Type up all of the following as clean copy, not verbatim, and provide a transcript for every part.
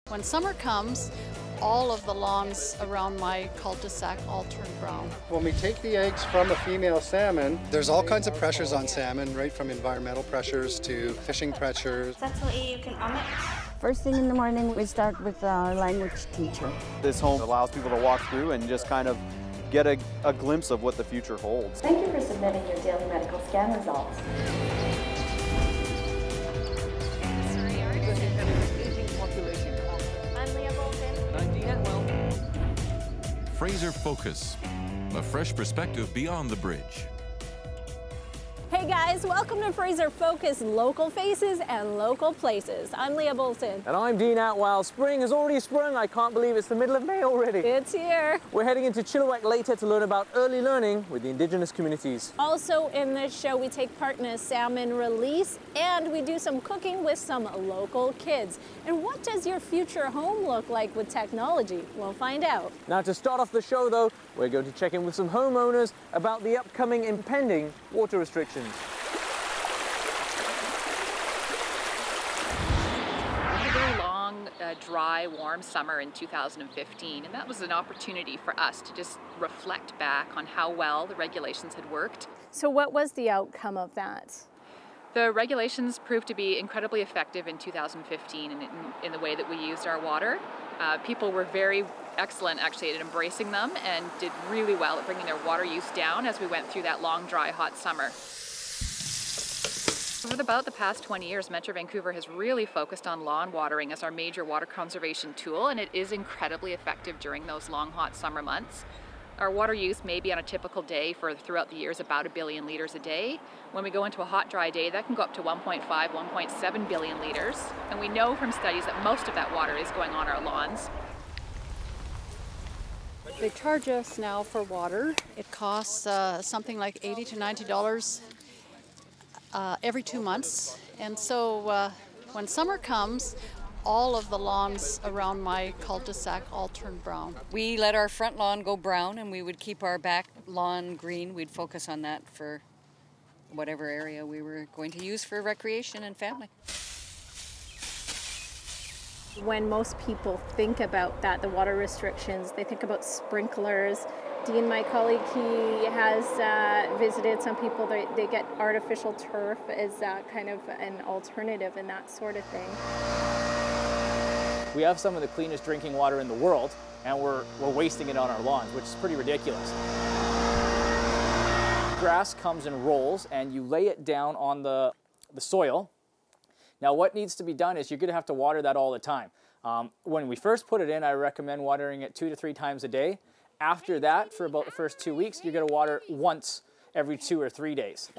When summer comes, all of the lawns around my cul-de-sac all turn brown. When we take the eggs from a female salmon, there's all kinds of pressures on salmon, right from environmental pressures to fishing pressures. First thing in the morning, we start with our language teacher. This home allows people to walk through and just kind of get a glimpse of what the future holds. Thank you for submitting your daily medical scan results. Fraser Focus, a fresh perspective beyond the bridge. Hey guys, welcome to Fraser Focus, local faces and local places. I'm Leah Bolton. And I'm Dean Atwell. Spring has already sprung. I can't believe it's the middle of May already. It's here. We're heading into Chilliwack later to learn about early learning with the indigenous communities. Also in this show, we take part in a salmon release and we do some cooking with some local kids. And what does your future home look like with technology? We'll find out. Now to start off the show though, we're going to check in with some homeowners about the upcoming impending water restrictions. Dry, warm summer in 2015, and that was an opportunity for us to just reflect back on how well the regulations had worked. So what was the outcome of that? The regulations proved to be incredibly effective in 2015 in the way that we used our water. People were very excellent actually at embracing them and did really well at bringing their water use down as we went through that long, dry, hot summer. For about the past 20 years, Metro Vancouver has really focused on lawn watering as our major water conservation tool, and it is incredibly effective during those long, hot summer months. Our water use may be on a typical day throughout the years about 1 billion litres a day. When we go into a hot, dry day, that can go up to 1.5, 1.7 billion litres. And we know from studies that most of that water is going on our lawns. They charge us now for water. It costs something like $80 to $90 every 2 months. And so when summer comes, all of the lawns around my cul-de-sac all turn brown. We let our front lawn go brown and we would keep our back lawn green. We'd focus on that for whatever area we were going to use for recreation and family. When most people think about that, the water restrictions, they think about sprinklers. Dean, my colleague, he has visited some people. They get artificial turf as kind of an alternative and that sort of thing. We have some of the cleanest drinking water in the world, and we're wasting it on our lawns, which is pretty ridiculous. Grass comes in rolls, and you lay it down on the soil. Now, what needs to be done is you're going to have to water that all the time. When we first put it in, I recommend watering it 2 to 3 times a day. After that, for about the first 2 weeks, you're going to water once every 2 or 3 days.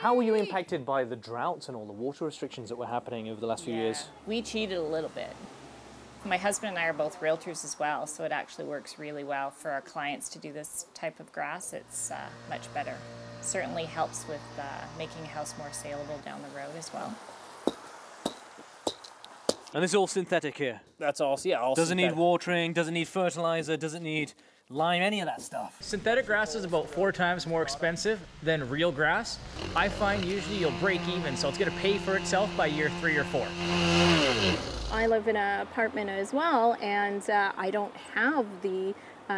How were you impacted by the droughts and all the water restrictions that were happening over the last few years? We cheated a little bit. My husband and I are both realtors as well, so it actually works really well for our clients to do this type of grass. It's much better. Certainly helps with making a house more saleable down the road as well. And this is all synthetic here? That's all, yeah, all doesn't synthetic. Need watering, doesn't need fertilizer, doesn't need lime, any of that stuff. Synthetic grass is about 4 times more expensive than real grass. I find usually you'll break even, so it's going to pay for itself by year 3 or 4. I live in an apartment as well, and I don't have the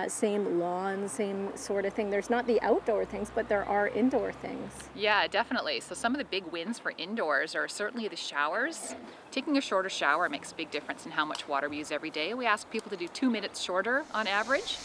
same lawn, same sort of thing. There's not the outdoor things, but there are indoor things. Yeah, definitely. So some of the big wins for indoors are certainly the showers. Taking a shorter shower makes a big difference in how much water we use every day. We ask people to do 2 minutes shorter on average.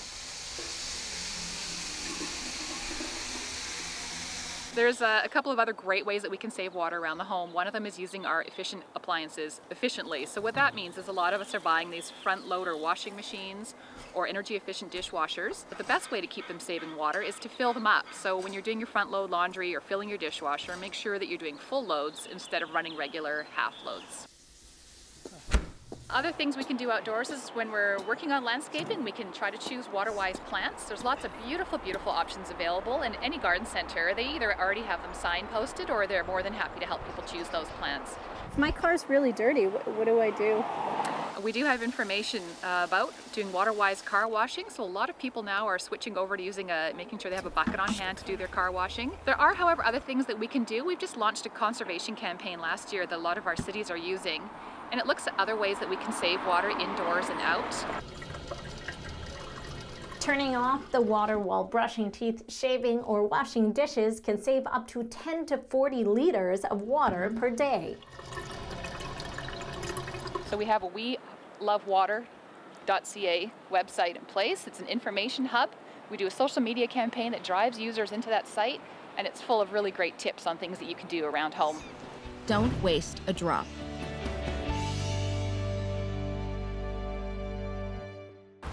There's a couple of other great ways that we can save water around the home. One of them is using our efficient appliances efficiently. So what that means is a lot of us are buying these front loader washing machines or energy efficient dishwashers. But the best way to keep them saving water is to fill them up. So when you're doing your front load laundry or filling your dishwasher, make sure that you're doing full loads instead of running regular half loads. Other things we can do outdoors is when we're working on landscaping, we can try to choose water-wise plants. There's lots of beautiful, beautiful options available in any garden center. They either already have them signposted or they're more than happy to help people choose those plants. If my car's really dirty, what do I do? We do have information about doing water-wise car washing, so a lot of people now are switching over to making sure they have a bucket on hand to do their car washing. There are, however, other things that we can do. We've just launched a conservation campaign last year that a lot of our cities are using. and it looks at other ways that we can save water indoors and out. Turning off the water while brushing teeth, shaving, or washing dishes can save up to 10 to 40 liters of water per day. So we have a welovewater.ca website in place. It's an information hub. We do a social media campaign that drives users into that site, and it's full of really great tips on things that you can do around home. Don't waste a drop.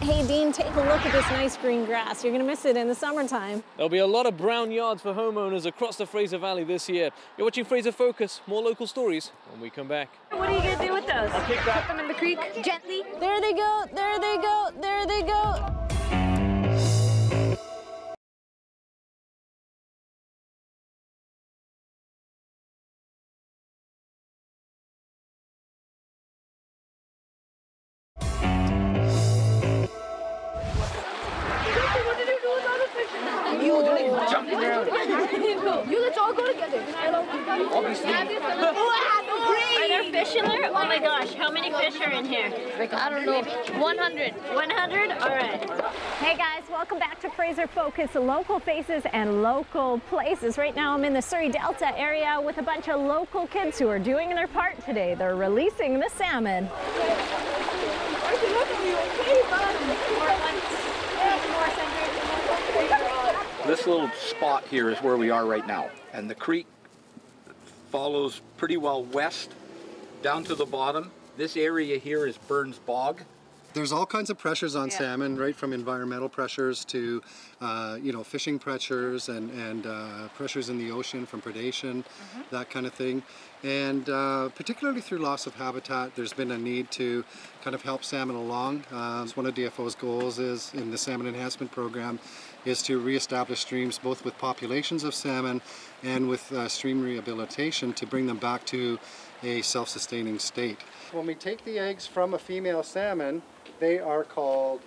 Hey Dean, take a look at this nice green grass. You're gonna miss it in the summertime. There'll be a lot of brown yards for homeowners across the Fraser Valley this year. You're watching Fraser Focus, more local stories when we come back. What are you gonna do with those? I'll kick that. Put them in the creek, gently. There they go, there they go, there they go. You let's all go together. Are there fish in there? Oh my gosh, how many fish are in here? Like, I don't know, 100. 100? All right. Hey guys, welcome back to Fraser Focus, local faces and local places. Right now I'm in the Surrey Delta area with a bunch of local kids who are doing their part today. They're releasing the salmon. This little spot here is where we are right now, and the creek follows pretty well west down to the bottom. This area here is Burns Bog. There's all kinds of pressures on salmon, right from environmental pressures to fishing pressures and pressures in the ocean from predation, that kind of thing. And particularly through loss of habitat, there's been a need to kind of help salmon along. One of DFO's goals is in the salmon enhancement program is to reestablish streams both with populations of salmon and with stream rehabilitation to bring them back to a self-sustaining state. When we take the eggs from a female salmon, they are called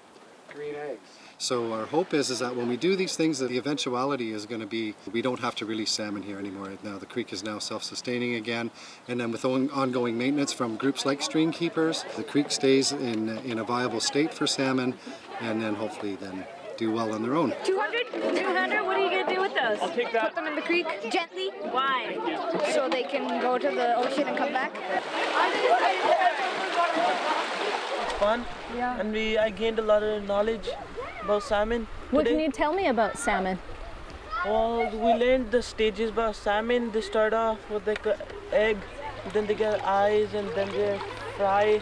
green eggs. So our hope is that when we do these things, that the eventuality is going to be we don't have to release salmon here anymore. Now the creek is now self-sustaining again, and then with ongoing maintenance from groups like Streamkeepers, the creek stays in a viable state for salmon, and then hopefully then do well on their own. 200? 200? What are you going to do with those? I'll take that. Put them in the creek, gently. Why? So they can go to the ocean and come back. It's fun. Yeah. And I gained a lot of knowledge about salmon. What today. can you tell me about salmon? Well, we learned the stages about salmon. They start off with like an egg, then they get eyes, and then they fry,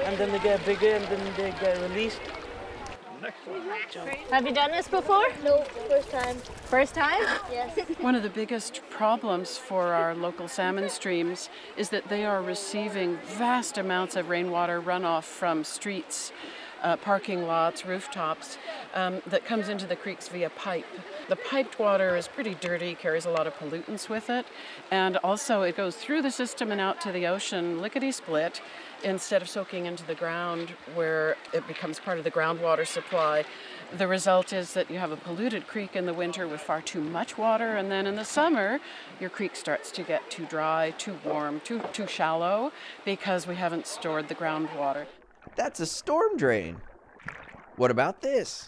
and then they get bigger, and then they get released. Have you done this before? No, first time. First time? Yes. One of the biggest problems for our local salmon streams is that they are receiving vast amounts of rainwater runoff from streets, parking lots, rooftops, that comes into the creeks via pipe. The piped water is pretty dirty, carries a lot of pollutants with it, and also it goes through the system and out to the ocean lickety-split instead of soaking into the ground where it becomes part of the groundwater supply. The result is that you have a polluted creek in the winter with far too much water, and then in the summer your creek starts to get too dry, too warm, too shallow because we haven't stored the groundwater. That's a storm drain. What about this?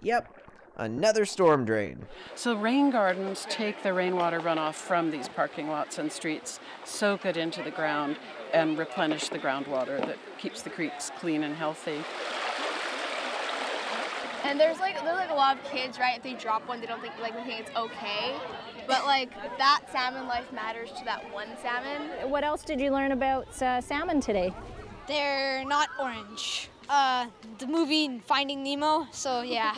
Yep, another storm drain. So rain gardens take the rainwater runoff from these parking lots and streets, soak it into the ground, and replenish the groundwater that keeps the creeks clean and healthy. And there's like a lot of kids, right? If they drop one, they don't think they think it's okay. But like that salmon life matters to that one salmon. What else did you learn about salmon today? They're not orange. The movie Finding Nemo, so yeah,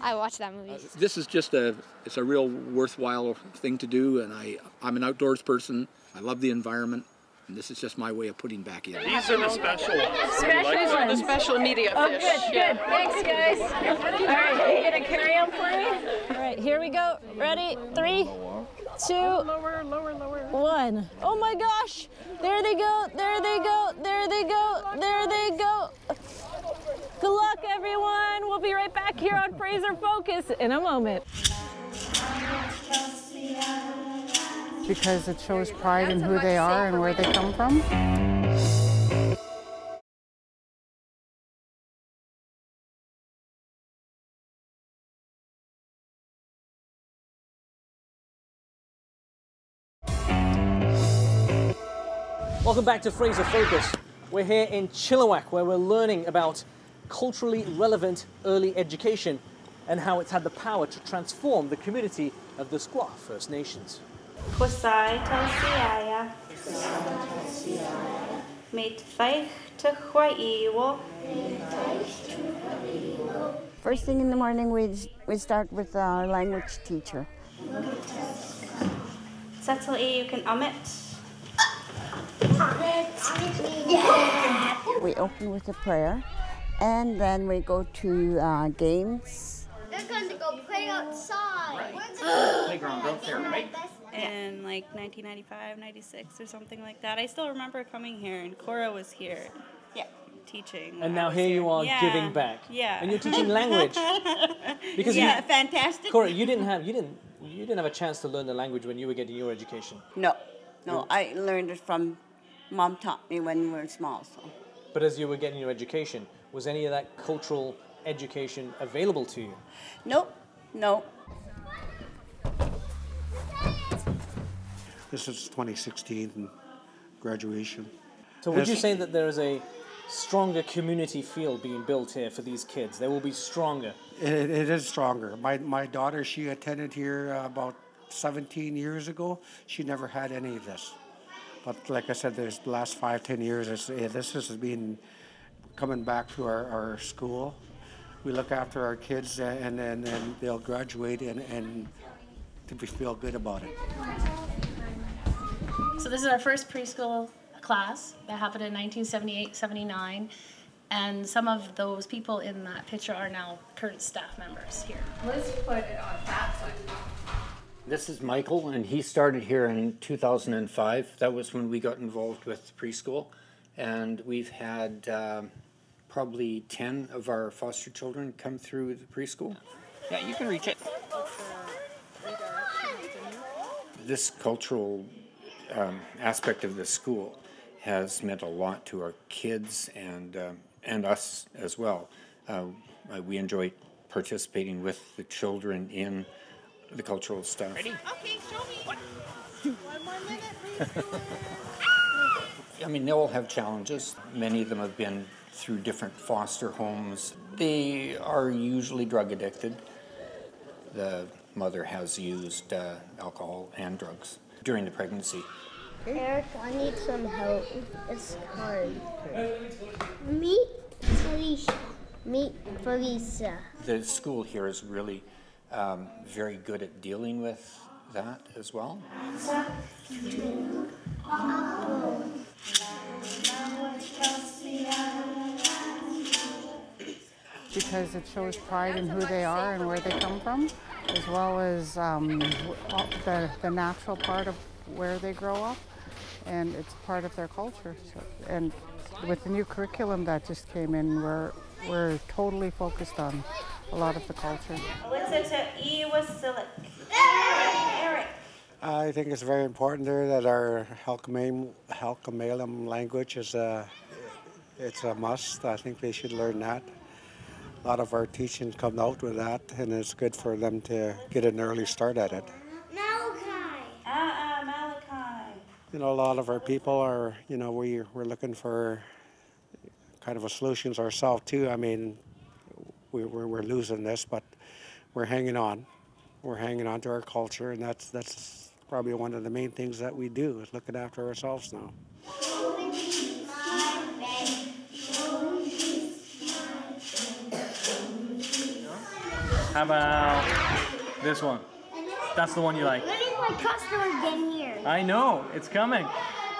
I watched that movie. This is just it's a real worthwhile thing to do, and I'm an outdoors person. I love the environment, and this is just my way of putting back in. These are the special ones. These are the special media fish. Oh, good. Thanks, guys. All right, are you gonna carry them for me? All right, here we go. Ready? 3, 2, lower, 1. Oh my gosh! There they go! There they go! There they go! There they go! Good luck, everyone. We'll be right back here on Fraser Focus in a moment. because it shows pride in who they are and where they come from. Welcome back to Fraser Focus. We're here in Chilliwack, where we're learning about culturally relevant early education and how it's had the power to transform the community of the Skwah First Nations. First thing in the morning, we start with our language teacher. We open with a prayer, and then we go to games. They're going to go play outside. Playground out there, right? In like 1995, 96 or something like that. I still remember coming here, and Cora was here. Yeah. Teaching. And now here you are giving back. Yeah. And you're teaching language. Because yeah, fantastic. Cora, you didn't have a chance to learn the language when you were getting your education. No, I learned it from Mom taught me when we were small. So. But as you were getting your education, was any of that cultural education available to you? Nope, no. This is 2016 graduation. So would you say that there is a stronger community feel being built here for these kids? They will be stronger. It is stronger. My daughter, she attended here about 17 years ago. She never had any of this. But like I said, there's the last 5-10 years, this has been coming back to our school. We look after our kids, and then they'll graduate and we feel good about it. So this is our first preschool class that happened in 1978-79, and some of those people in that picture are now current staff members here. Let's put it on that side. This is Michael, and he started here in 2005. That was when we got involved with preschool, and we've had probably 10 of our foster children come through the preschool. Yeah, you can reach it. This cultural aspect of the school has meant a lot to our kids and us as well. We enjoy participating with the children in the cultural stuff. Ready? Okay, show me. One more minute, please. I mean, they all have challenges. Many of them have been through different foster homes. They are usually drug addicted. The mother has used alcohol and drugs during the pregnancy. Eric, I need some help. It's hard. Meet Felicia. Meet Felicia. The school here is really very good at dealing with that as well. Because it shows pride in who they are and where they come from, as well as the natural part of where they grow up, and it's part of their culture. So, and with the new curriculum that just came in, we're totally focused on a lot of the culture. Eric. I think it's very important there that our Halkomelem language is it's a must. I think they should learn that. A lot of our teaching comes out with that, and it's good for them to get an early start at it. Malachi. You know, a lot of our people are, you know, we're looking for kind of a solutions ourselves too. I mean, we're losing this, but we're hanging on. We're hanging on to our culture, and that's probably one of the main things that we do, is looking after ourselves now. How about this one? That's the one you like. When is my customer getting here? I know, it's coming.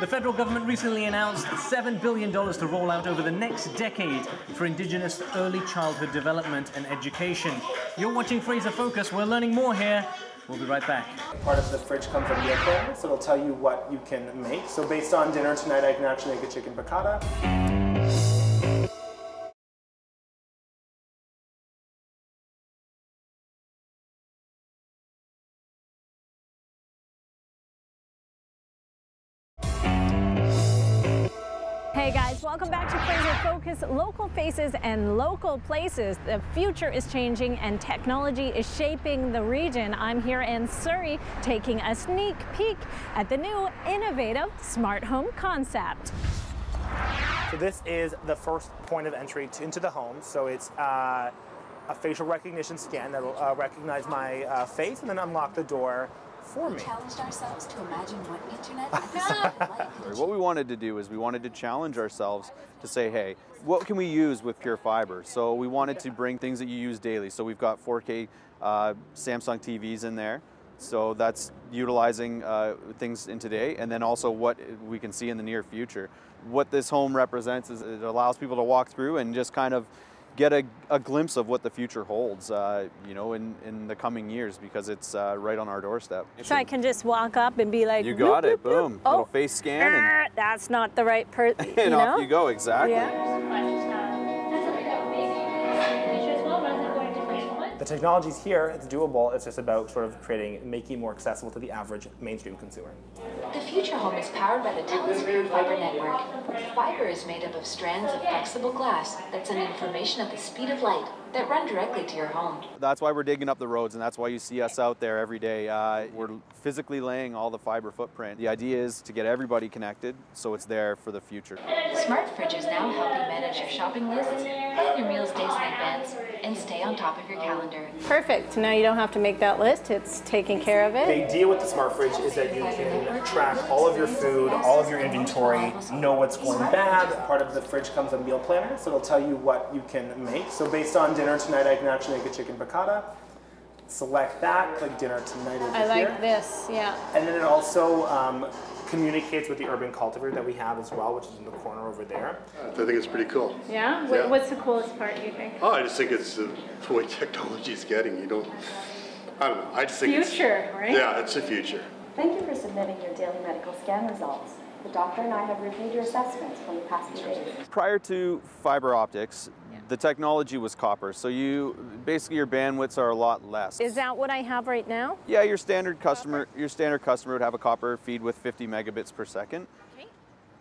The federal government recently announced $7 billion to roll out over the next decade for indigenous early childhood development and education. You're watching Fraser Focus. We're learning more here. We'll be right back. Part of the fridge comes with meal plans, so it'll tell you what you can make. So based on dinner tonight, I can actually make a chicken piccata. Hey guys, welcome back to Fraser Focus, local faces and local places. The future is changing and technology is shaping the region. I'm here in Surrey taking a sneak peek at the new innovative smart home concept. So this is the first point of entry into the home. So it's a facial recognition scan that'll recognize my face and then unlock the door for me. We challenged ourselves to imagine what internet would like. What we wanted to do is we wanted to challenge ourselves to say, hey, what can we use with pure fiber? So we wanted to bring things that you use daily. So we've got 4K Samsung TVs in there. So that's utilizing things in today, and then also what we can see in the near future. What this home represents is it allows people to walk through and just kind of get a glimpse of what the future holds, you know, in the coming years, because it's right on our doorstep. So I can just walk up and be like, you got whoop, it, whoop, boom, whoop. little Oh, face scan, and that's not the right person. and off you go, exactly. Yeah. The technology's here, it's doable, it's just about sort of making it more accessible to the average mainstream consumer. The future home is powered by the telescreen fiber network. The fiber is made up of strands of flexible glass that send information at the speed of light that run directly to your home. That's why we're digging up the roads, and that's why you see us out there every day. We're physically laying all the fiber footprint. The idea is to get everybody connected, so it's there for the future. Smart fridges now help you manage your shopping lists, plan your meals days in advance, and stay on top of your calendar. Perfect. Now you don't have to make that list. It's taking care of it. The idea with the smart fridge is that you can track all of your food, all of your inventory, know what's going bad. Part of the fridge comes a meal planner, so it'll tell you what you can make. So based on dinner tonight, I can actually make a chicken piccata. Select that, click dinner tonight over here. I like this, yeah. And then it also communicates with the urban cultivar that we have as well, which is in the corner over there. I think it's pretty cool. Yeah? Yeah. What's the coolest part, you think? Oh, I just think it's the way technology is getting. I don't know. I just think future, right? Yeah, it's the future. Thank you for submitting your daily medical scan results. The doctor and I have reviewed your assessments from the past few days. Prior to fiber optics, the technology was copper, so basically your bandwidths are a lot less. Is that what I have right now? Yeah, your standard customer would have a copper feed with 50 megabits per second. Okay.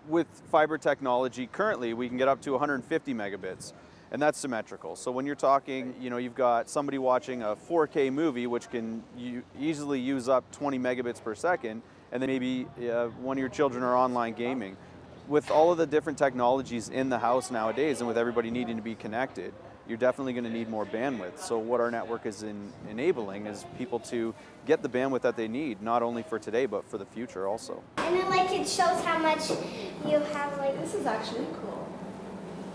With fiber technology, currently we can get up to 150 megabits, and that's symmetrical. So when you're talking, you know, you've got somebody watching a 4K movie, which can easily use up 20 megabits per second, and then maybe one of your children are online gaming. With all of the different technologies in the house nowadays, and with everybody needing to be connected, you're definitely going to need more bandwidth. So what our network is enabling is people to get the bandwidth that they need, not only for today, but for the future also. And then like it shows how much you have, like, this is actually cool.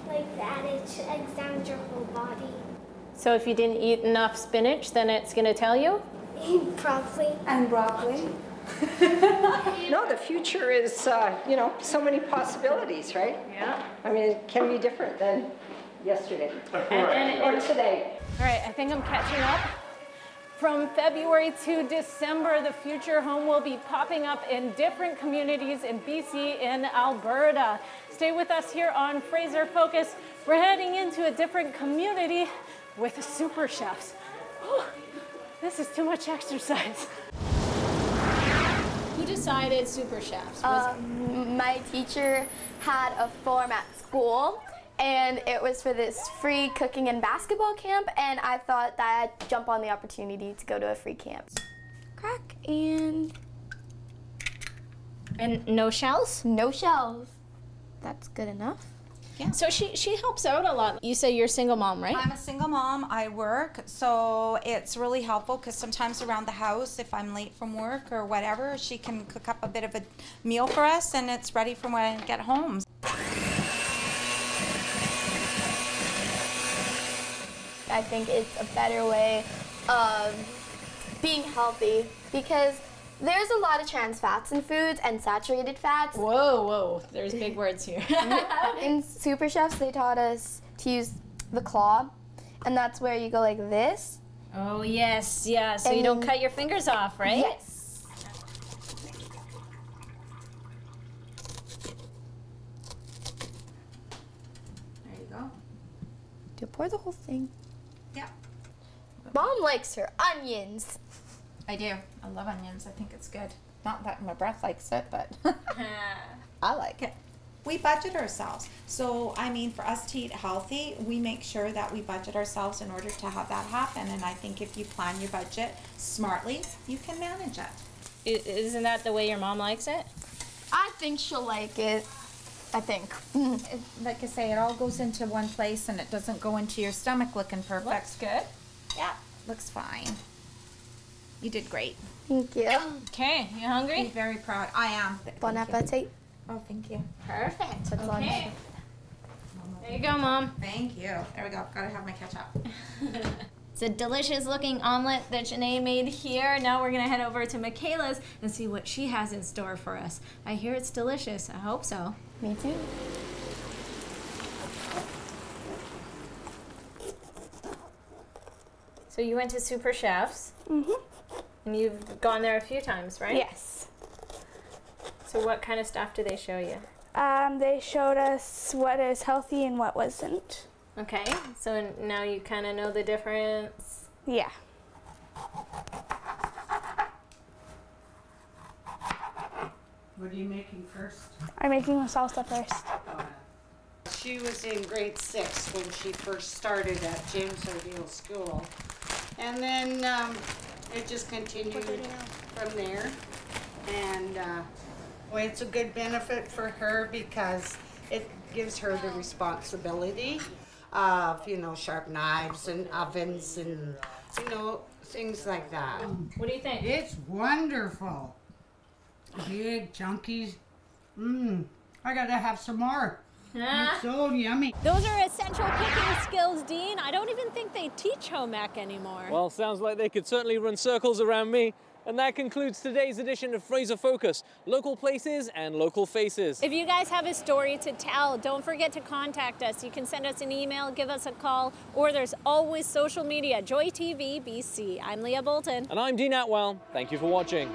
Like that, it examines your whole body. So if you didn't eat enough spinach, then it's going to tell you? Probably. And broccoli. No, the future is, you know, so many possibilities, right? Yeah. I mean, it can be different than yesterday or today. All right, I think I'm catching up. From February to December, the future home will be popping up in different communities in BC and Alberta. Stay with us here on Fraser Focus. We're heading into a different community with the Superchefs. Oh, this is too much exercise. Who decided Superchefs? My teacher had a form at school, and it was for this free cooking and basketball camp, and I thought that I'd jump on the opportunity to go to a free camp. Crack and no shells? No shells. That's good enough. Yeah. So she helps out a lot. You say you're a single mom, right? I'm a single mom. I work, so it's really helpful because sometimes around the house, if I'm late from work or whatever, she can cook up a bit of a meal for us, and it's ready for when I get home. I think it's a better way of being healthy because there's a lot of trans fats in foods and saturated fats. Whoa, whoa, there's big words here. In Superchefs, they taught us to use the claw, and that's where you go like this. Oh, yes, yeah, so and you don't cut your fingers off, right? Yes. There you go. Do you pour the whole thing? Yeah. Mom likes her onions. I do. I love onions. I think it's good. Not that my breath likes it, but I like it. we budget ourselves. So, I mean, for us to eat healthy, we make sure that we budget ourselves in order to have that happen. And I think if you plan your budget smartly, you can manage it. Isn't that the way your mom likes it? I think she'll like it. I think. Like I say, it all goes into one place and it doesn't go into your stomach looking perfect. Looks good. Yeah, looks fine. You did great. Thank you. Okay, you hungry? I'm very proud. I am. Bon appetit. Oh, thank you. Perfect. That's all I Okay. have. There you go, Mom. Thank you. There we go. Gotta have my ketchup. It's a delicious looking omelet that Janae made here. Now we're gonna head over to Michaela's and see what she has in store for us. I hear it's delicious. I hope so. Me too. So you went to Superchefs. Mm-hmm. And you've gone there a few times, right? Yes. So what kind of stuff do they show you? They showed us what is healthy and what wasn't. Okay, so now you kind of know the difference. Yeah. What are you making first? I'm making the salsa first. She was in grade 6 when she first started at James O'Neill School. And then it just continued from there. And well, it's a good benefit for her because it gives her the responsibility of, you know, sharp knives and ovens and, you know, things like that. What do you think? It's wonderful. Big chunkies. I gotta have some more. It's so yummy. Those are essential cooking skills, Dean. I don't even think they teach home ec anymore. Well, sounds like they could certainly run circles around me. And that concludes today's edition of Fraser Focus, local places and local faces. If you guys have a story to tell, don't forget to contact us. You can send us an email, give us a call, or there's always social media, JoytvBC. I'm Leah Bolton. And I'm Dean Atwell. Thank you for watching.